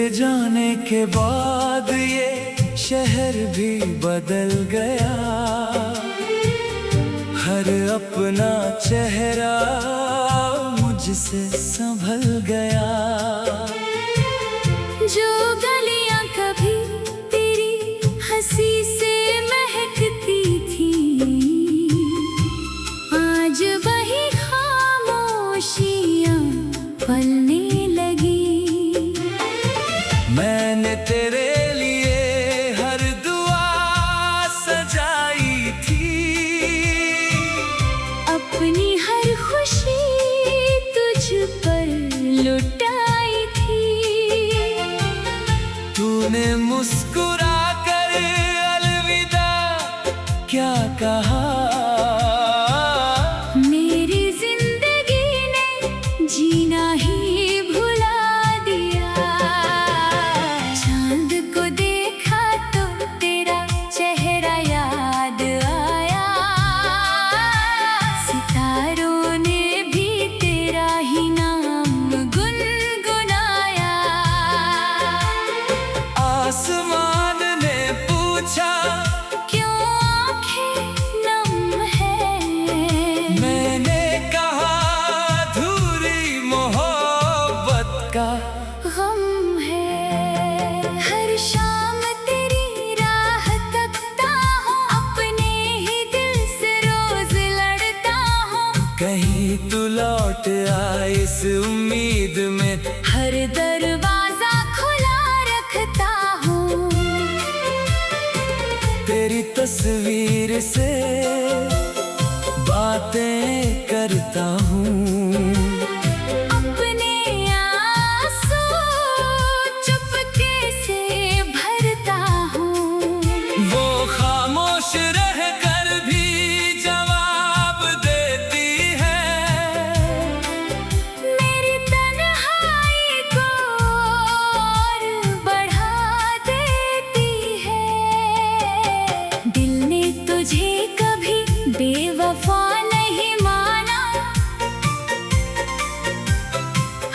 तेरे जाने के बाद ये शहर भी बदल गया। हर अपना चेहरा मुझसे संभल गया। जो गलियां कभी तेरी हंसी से महकती थी, आज वही खामोशियां पलने लगी। मैंने तेरे लिए हर दुआ सजाई थी, अपनी हर खुशी तुझ पर लुटाई थी। तूने मुस्कुरा कर अलविदा क्या कहा। मेरी जिंदगी ने जीना ही भुला दिया। चांद को देखा तो तेरा चेहरा याद आया। सितारों ने भी तेरा ही नाम गुनगुनाया। आसमान ने पूछा क्यों आंखें नम है। मैंने कहा अधूरी मोहब्बत का गम है। हर शाम तेरी राह तकता हूँ, अपने ही दिल से रोज लड़ता हूँ। कहीं तू लौट आ इस उम्मीद में। हर दरवाजा खुला रखता हूँ। तेरी तस्वीर से बातें करता हूँ। अपने आंसू चुपके से भरता हूँ। वो खामोश रह कर भी जवाब देती है। मेरी तन्हाई को और बढ़ा देती है। दिल ने तुझे कभी बेवफा नहीं माना।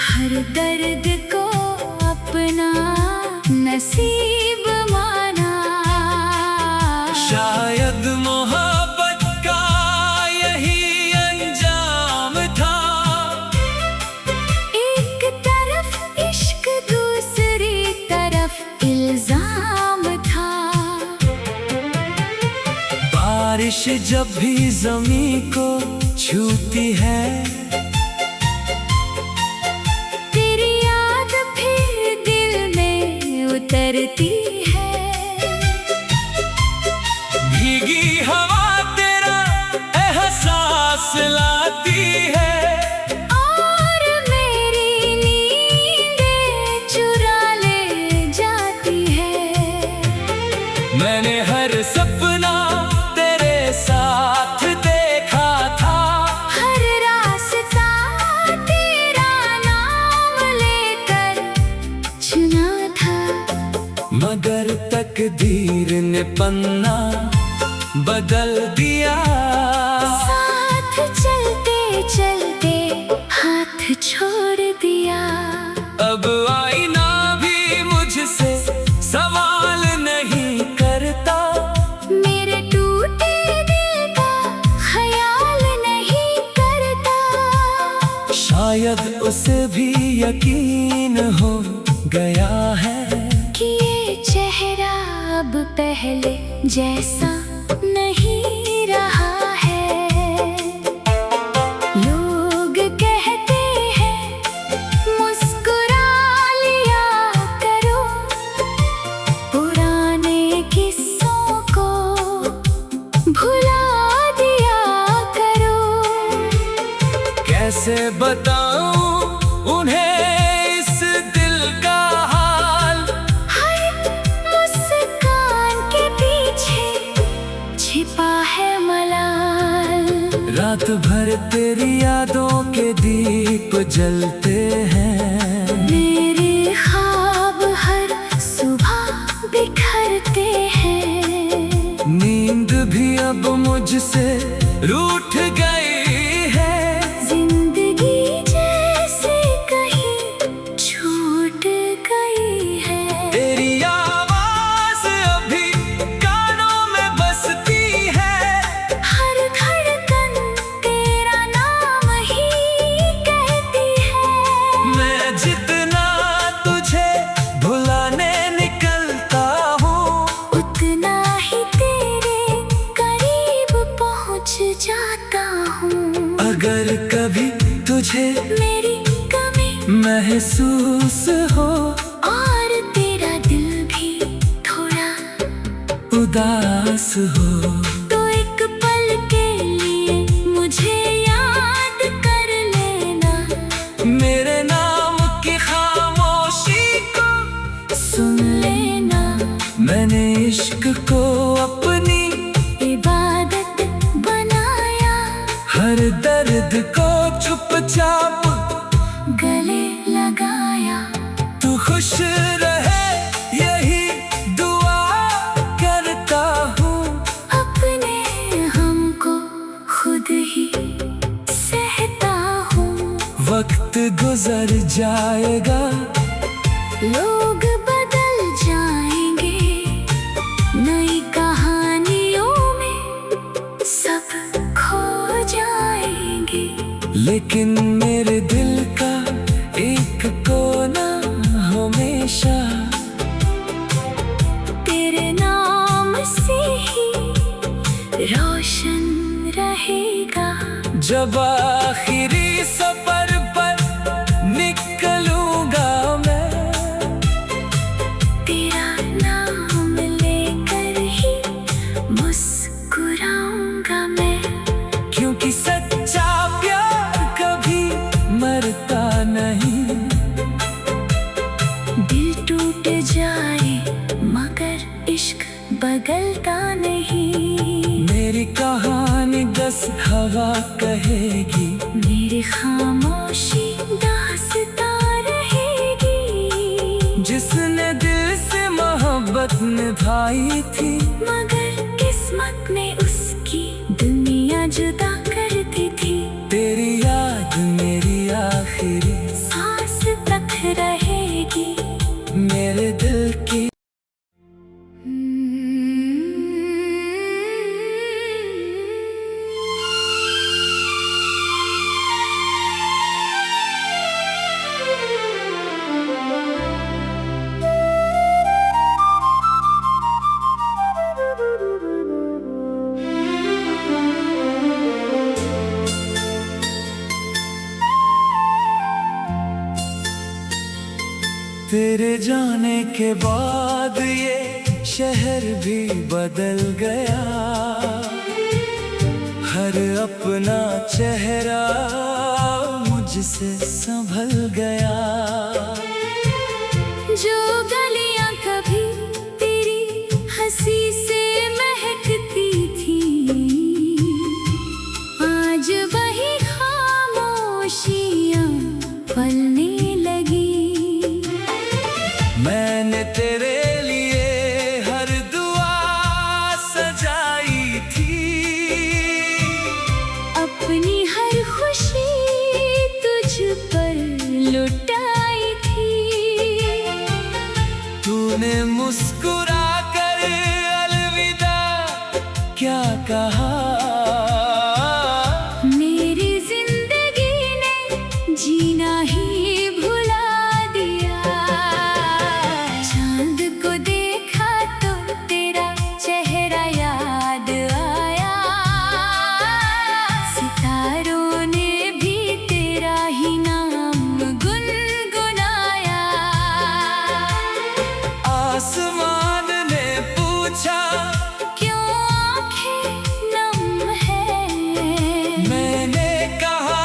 हर दर्द को अपना नसीब माना। शायद मोहब्बत का यही अंजाम था। एक तरफ इश्क, दूसरी तरफ इल्जाम था। बारिश जब भी ज़मीं को छूती है, तेरी याद फिर दिल में उतरती है। भीगी हवा तेरा एहसास लाती है। और मेरी नींदें चुरा ले जाती है। मैंने हर सपना तेरे साथ देखा था। हर रास्ता तेरा नाम लेकर चुना था। मगर तकदीर ने पन्ना बदल दिया। साथ चलते चलते हाथ छोड़ दिया। अब आईना भी मुझसे सवाल नहीं करता। मेरे टूटे दिल का ख्याल नहीं करता। शायद उसे भी यकीन हो गया है कि ये चेहरा अब पहले जैसा नहीं रहा है। लोग कहते हैं मुस्कुरा लिया करो, पुराने किस्सों को भुला दिया करो। कैसे बताऊं उन्हें इस दिल का हाल। हर मुस्कान के पीछे छिपा है मलाल। रात भर तेरी यादों के दीप जलते हैं। मेरे ख्वाब हर सुबह बिखरते हैं। नींद भी अब मुझसे रूठ गई है। जिंदगी जैसे कहीं छूट गई है। तुझे मेरी कमी महसूस हो और तेरा दिल भी थोड़ा उदास हो, तो एक पल के लिए मुझे याद कर लेना। मेरे नाम की खामोशी को सुन लेना, मैंने इश्क को अपनी इबादत बनाया। हर दर्द को चुपचाप गले लगाया। तू खुश रहे यही दुआ करता हूँ। अपने हमको खुद ही सहता हूँ। वक्त गुजर जाएगा, लोग बदल जाएंगे, नई कहानियों में सब खो जाएंगे। लेकिन मेरे दिल का एक कोना हमेशा तेरे नाम से ही रोशन रहेगा। जब आखिरी सफर पर निकलूंगा मैं, तेरा नाम लेकर ही मुस्कुराऊंगा मैं। क्योंकि सच्चा प्यार कभी मरता नहीं। दिल टूट जाए मगर इश्क बदलता नहीं। मेरी कहानी 10 हवा कहेगी, मेरी खामोशी दास्तां रहेगी। जिसने दिल से मोहब्बत निभाई थी, मगर किस्मत में उसकी दुनिया जुदा कर दी थी। तेरी याद मेरी आखिरी सांस तक रहेगी। मेरे दिल की। तेरे जाने के बाद ये शहर भी बदल गया। हर अपना चेहरा मुझसे संभल गया। जो गलियां कभी तेरी हंसी से महकती थी, आज वही खामोशियां फलने लगी। मैंने तेरे लिए हर दुआ सजाई थी, अपनी हर खुशी तुझ पर लुटाई थी। तूने मुस्कुरा कर अलविदा क्या कहा। मेरी जिंदगी ने जीना ही भुला दिया। चांद को देखा तो तेरा चेहरा याद आया। सितारों ने भी तेरा ही नाम गुनगुनाया। आसमान ने पूछा क्यों आंखें नम है। मैंने कहा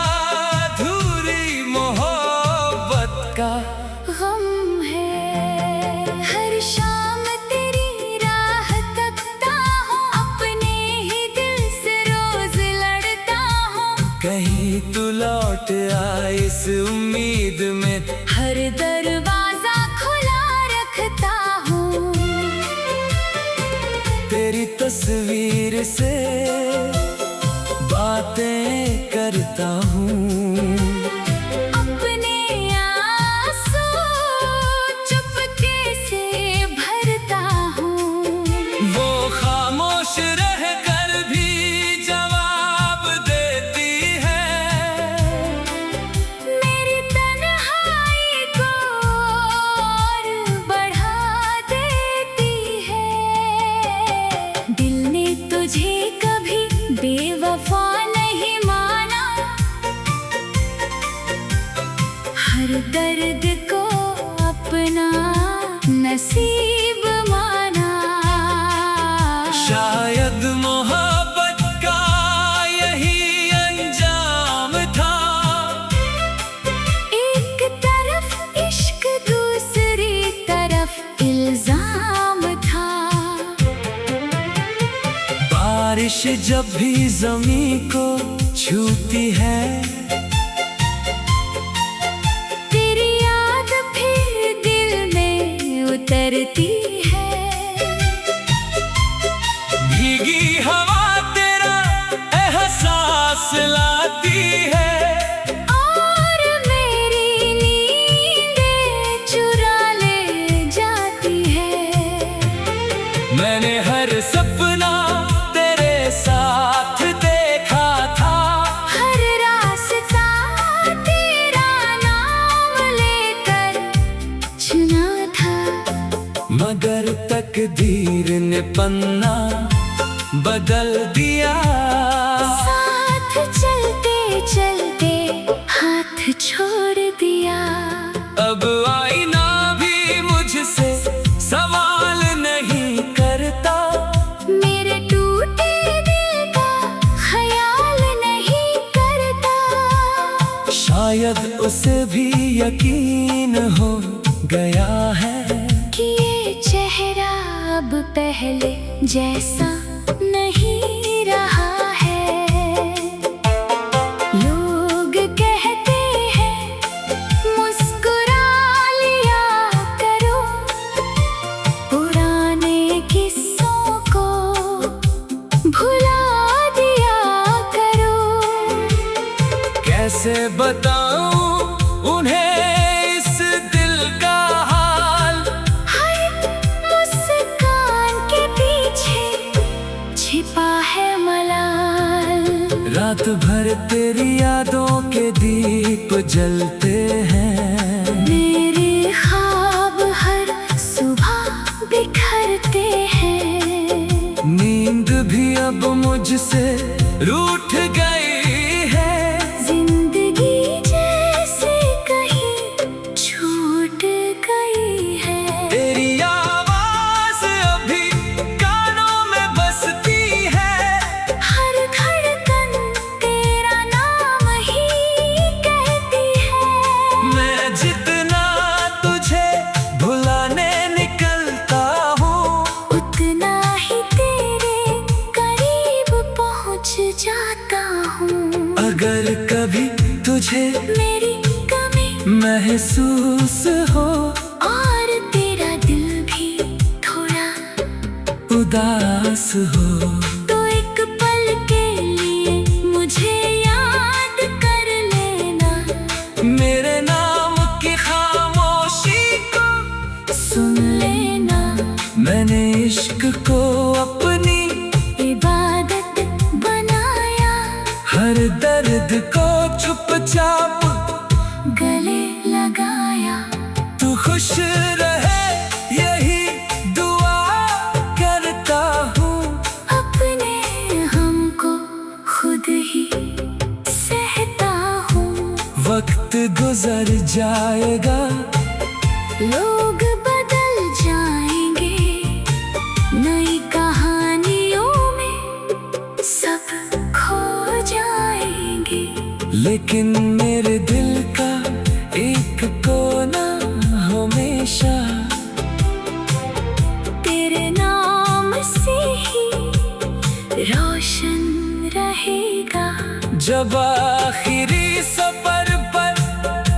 अधूरी मोहब्बत का गम है। हर शाम तेरी राह तकता हूँ, अपने ही दिल से रोज लड़ता हूँ। कहीं तू लौट आए इस उम्मीद में। हर दरवाजा खुला रखता हूँ। तेरी तस्वीर से बातें करता हूँ। अपने आंसू चुपके से भरता हूँ। वो खामोश रह कर भी जवाब देती है। मेरी तन्हाई को और बढ़ा देती है। दिल ने तुझे नसीब माना। शायद मोहब्बत का यही अंजाम था। एक तरफ इश्क दूसरी तरफ इल्जाम था। बारिश जब भी ज़मीं को छूती है, तेरी याद फिर दिल में उतरती है। भीगी हवा तेरा एहसास लाती है, और मेरी नींदें चुरा ले जाती है। मैंने हर सपना तेरे साथ देखा था। हर रास्ता तेरा नाम लेकर चुना था। मगर तकदीर ने पन्ना बदल दिया। साथ चलते चलते हाथ छोड़ दिया। अब आईना भी मुझसे सवाल नहीं करता। मेरे टूटे दिल का ख्याल नहीं करता। शायद उसे भी यकीन हो गया है कि ये चेहरा अब पहले जैसा नहीं रहा है। लोग कहते हैं मुस्कुरा लिया करो, पुराने किस्सों को भुला दिया करो। कैसे बताऊं उन्हें इस दिल का हाल। हर मुस्कान के पीछे छिपा है मलाल। रात भर तेरी यादों के दीप जलते हैं। मेरे ख्वाब हर सुबह बिखरते हैं। नींद भी अब मुझसे रूठ गई है। जिंदगी जैसे कहीं छूट गई है। तेरी आवाज अभी कानों में बसती है। हर धड़कन तेरा नाम ही कहती है। मैं जितना तुझे भुलाने निकलता हूँ, उतना ही तेरे करीब पहुंच जाता हूँ। अगर कभी तुझे मेरी कमी महसूस हो, और तेरा दिल भी थोड़ा उदास हो, तो एक पल के लिए मुझे याद कर लेना। मेरे नाम की खामोशी को सुन लेना। मैंने इश्क को अपनी इबादत बनाया। हर दर्द को चुपचाप गले लगाया। तू खुश रहे यही दुआ करता हूँ। अपने हमको खुद ही सहता हूँ। वक्त गुजर जाएगा, लोग बदल जाएंगे। नई कहानियों में सब खो जाएंगे। लेकिन मेरे दिल का एक कोना हमेशा तेरे नाम से ही रोशन रहेगा। जब आखिरी सफर पर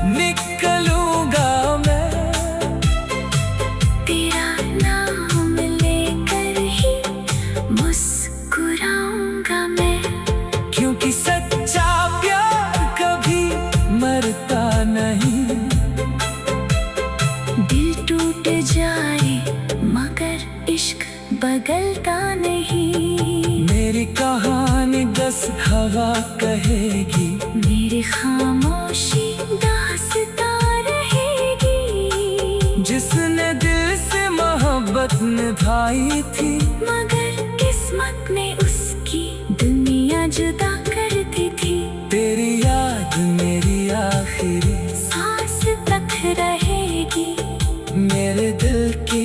निकलूंगा मैं, तेरा नाम लेकर ही मुस्कुराऊंगा मैं। क्योंकि सच्चा प्यार कभी मरता नहीं। दिल टूट जाए मगर इश्क बदलता नहीं। मेरी कहानी 10 हवा कहेगी, मेरी खामोशी दास्तां रहेगी। जिसने दिल से मोहब्बत निभाई थी, मगर किस्मत ने उसकी दुनिया जुदा कर दी थी। तेरी याद मेरी आखिरी सांस तक रहेगी। मेरे दिल की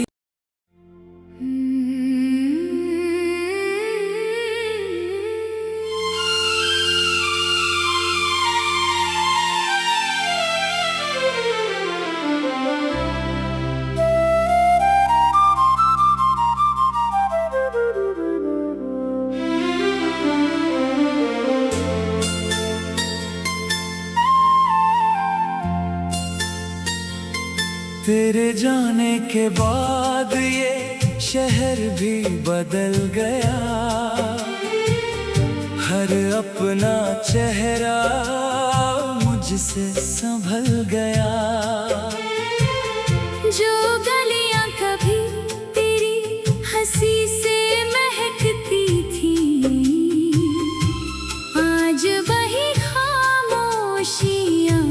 जाने के बाद ये शहर भी बदल गया। हर अपना चेहरा मुझसे संभल गया। जो गलियां कभी तेरी हंसी से महकती थी, आज वही खामोशियां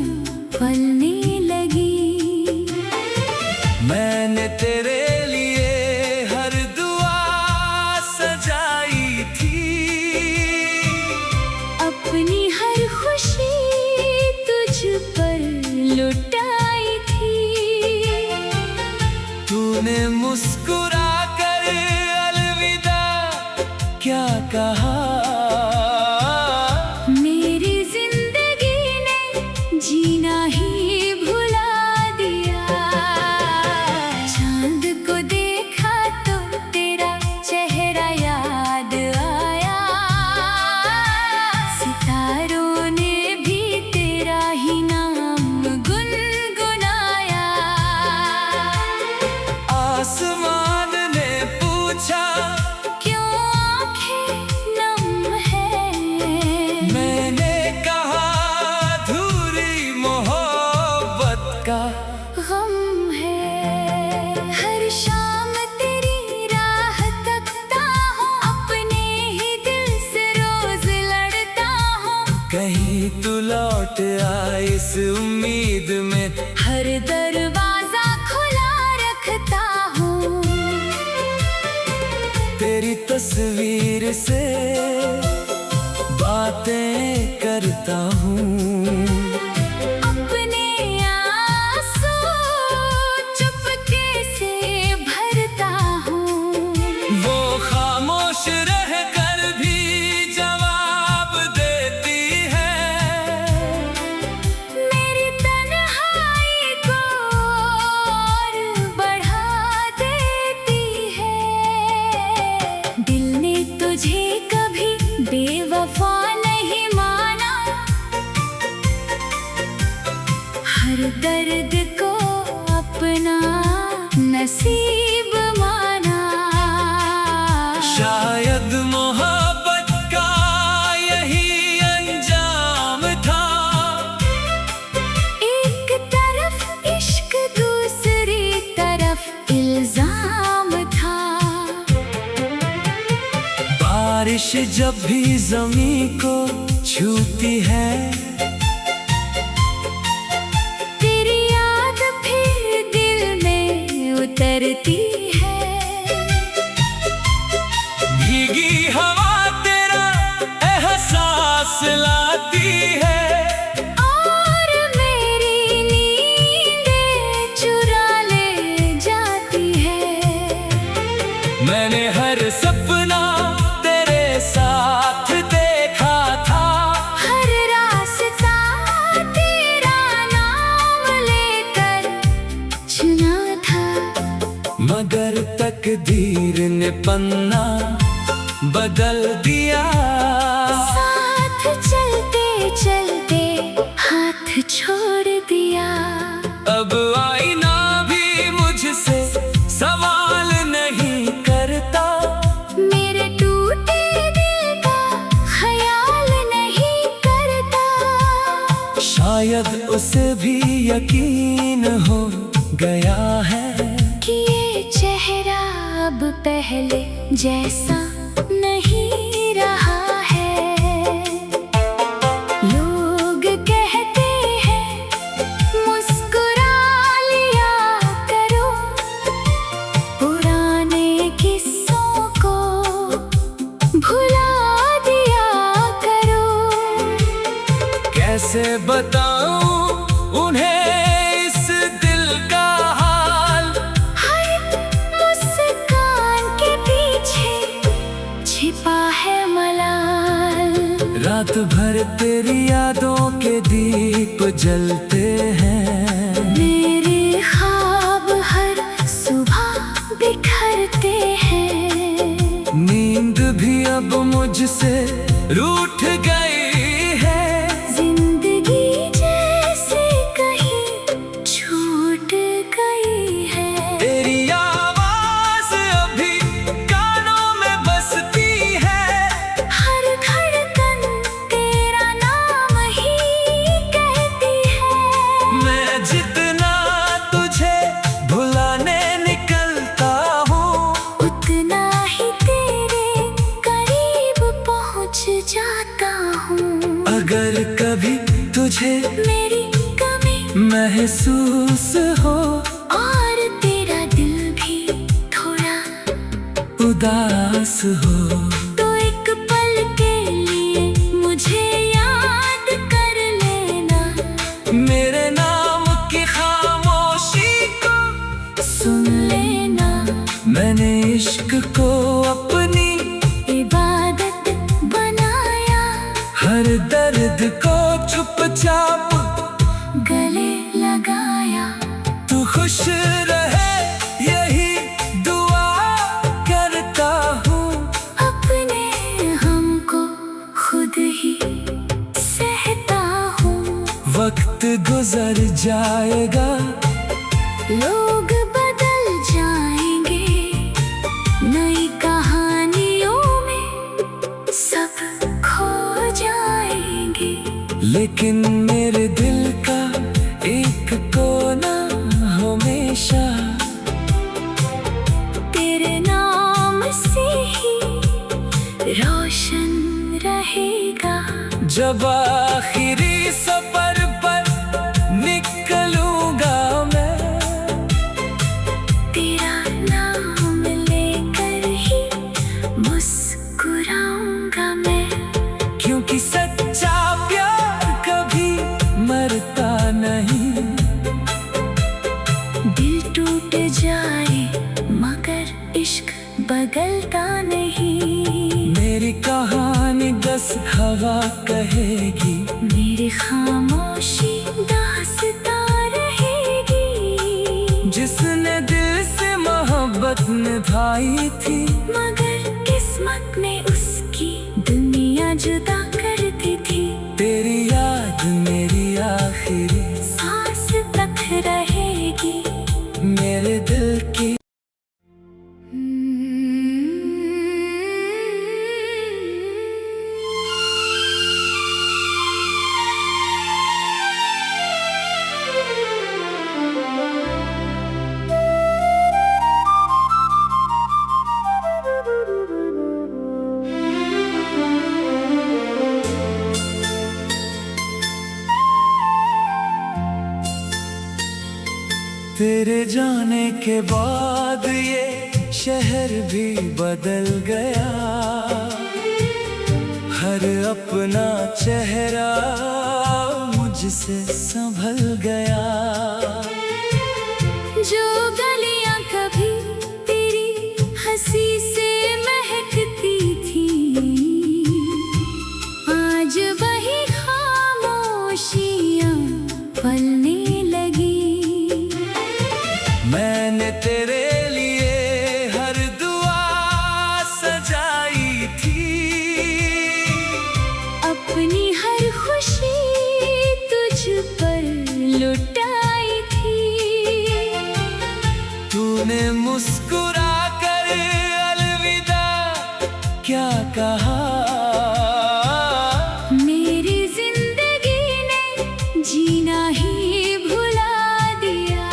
पलने लगी। मैंने तेरे लिए हर दुआ सजाई थी, अपनी हर खुशी तुझ पर लुटाई थी। तूने मुस्कुरा कर अलविदा क्या कहा, मेरी जिंदगी ने जीना ही भुला दिया। चांद को देखा तो तेरा चेहरा याद आया, सितारों ने भी तेरा ही नाम गुनगुनाया। आसमान ने पूछा क्यों आंखें नम है, मैंने कहा अधूरी मोहब्बत का गम है। हर शाम तेरी राह तकता हूँ, अपने ही दिल से रोज लड़ता हूँ। कहीं तू लौट आए इस उम्मीद में, हर दरवाजा खुला रखता हूँ। तेरी तस्वीर से बातें करता हूँ। अपने आंसू चुपके से भरता हूँ। वो खामोश रह कर भी जवाब देती है, मेरी तन्हाई को और बढ़ा देती है। दिल ने तुझे कभी बेवफा नहीं माना, हर दर्द को अपना नसीब माना। शायद मोहब्बत का यही अंजाम था। एक तरफ इश्क दूसरी तरफ इल्जाम था। बारिश जब भी ज़मीं को छूती है, तेरी याद फिर दिल में उतरती है। भीगी हवा तेरा एहसास लाती है, और मेरी नींदें चुरा ले जाती है। मैंने हर सपना तेरे साथ देखा था। हर रास्ता तेरा नाम लेकर चुना था। मगर तकदीर ने पन्ना बदल दिया। साथ चलते चलते हाथ छोड़ दिया। अब आईना भी मुझसे सवाल नहीं करता, मेरे टूटे दिल का ख्याल नहीं करता। शायद उसे भी यकीन हो गया है कि ये चेहरा अब पहले जैसा नहीं रहा है। लोग कहते हैं मुस्कुरा लिया करो, पुराने किस्सों को भुला दिया करो। कैसे बताऊं उन्हें इस दिल का हाल, हर मुस्कान के पीछे छिपा है मलाल। रात भर तेरी यादों के दीप जलते हैं। मेरे ख्वाब हर सुबह बिखरते हैं। नींद भी अब मुझसे रूठ गई है। जिंदगी जैसे कहीं छूट गई है। अगर कभी तुझे मेरी कमी महसूस हो और तेरा दिल भी थोड़ा उदास हो, तो एक पल के लिए मुझे याद कर लेना। मेरे नाम की खामोशी को सुन लेना। मैंने इश्क को अपनी इबादत बनाया, हर दर्द को चुपचाप गले लगाया। तू खुश रहे यही दुआ करता हूँ। अपने हमको खुद ही सहता हूँ। वक्त गुजर जाएगा, लोग बदल जाएंगे, नई कहानियों में सब खो जाएंगे। लेकिन मेरे दिल का एक कोना हमेशा तेरे नाम से ही रोशन रहेगा। जब आखिरी सफर पर निकलूंगा मैं, तेरा नाम लेकर ही मुस्कुराऊंगा मैं। क्योंकि सच्चा प्यार कभी मरता नहीं। दिल टूट जाए मगर इश्क बदलता नहीं। मेरी कहानी 10 हवा कहेगी, मेरी खामोशी दास्तां रहेगी। जिसने दिल से मोहब्बत निभाई थी, मगर किस्मत में उसकी दुनिया जुदा कर दी थी। तेरी याद मेरी आखिरी सांस तक रहेगी। मेरे दिल की। तेरे जाने के बाद ये शहर भी बदल गया, हर अपना चेहरा मुझसे संभल गया। जो गलियां कभी तेरी हंसी से महकती थी, आज वही खामोशियां पलने लगी। मैंने तेरे लिए हर दुआ सजाई थी, अपनी हर खुशी तुझ पर लुटाई थी। तूने मुस्कुरा कर अलविदा क्या कहा। मेरी जिंदगी ने जीना ही भुला दिया।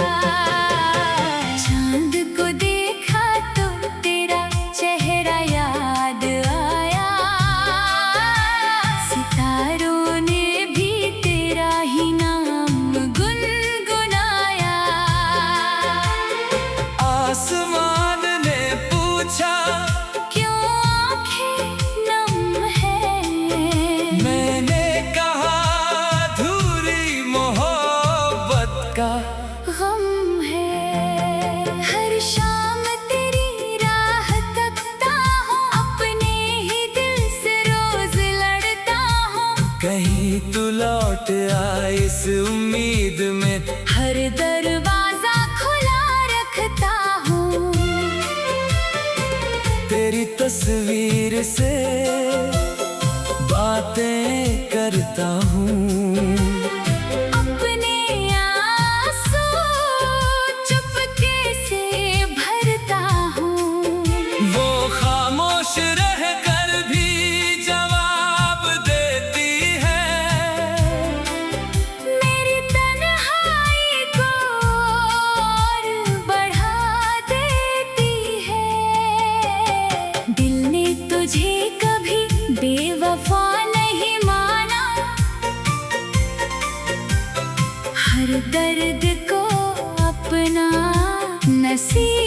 चांद को देखा तो तेरा चेहरा याद आया। सितारों ने भी तेरा ही नाम गुनगुनाया। आसमान ने पूछा क्यों आंखें नम है। मैंने कहा अधूरी मोहब्बत का गम है। हर शाम तेरी राह तकता हूँ, अपने ही दिल से रोज लड़ता हूँ। कहीं तू लौट आ इस उम्मीद में, हर दरवाजा खुला रखता हूँ। तेरी तस्वीर से बातें करता हूँ। अपने आंसू चुपके से भरता हूँ। वो खामोश रहकर भी जवाब देती है, मेरी तन्हाई को और बढ़ा देती है। दिल ने तुझे कभी बेवफा नहीं सी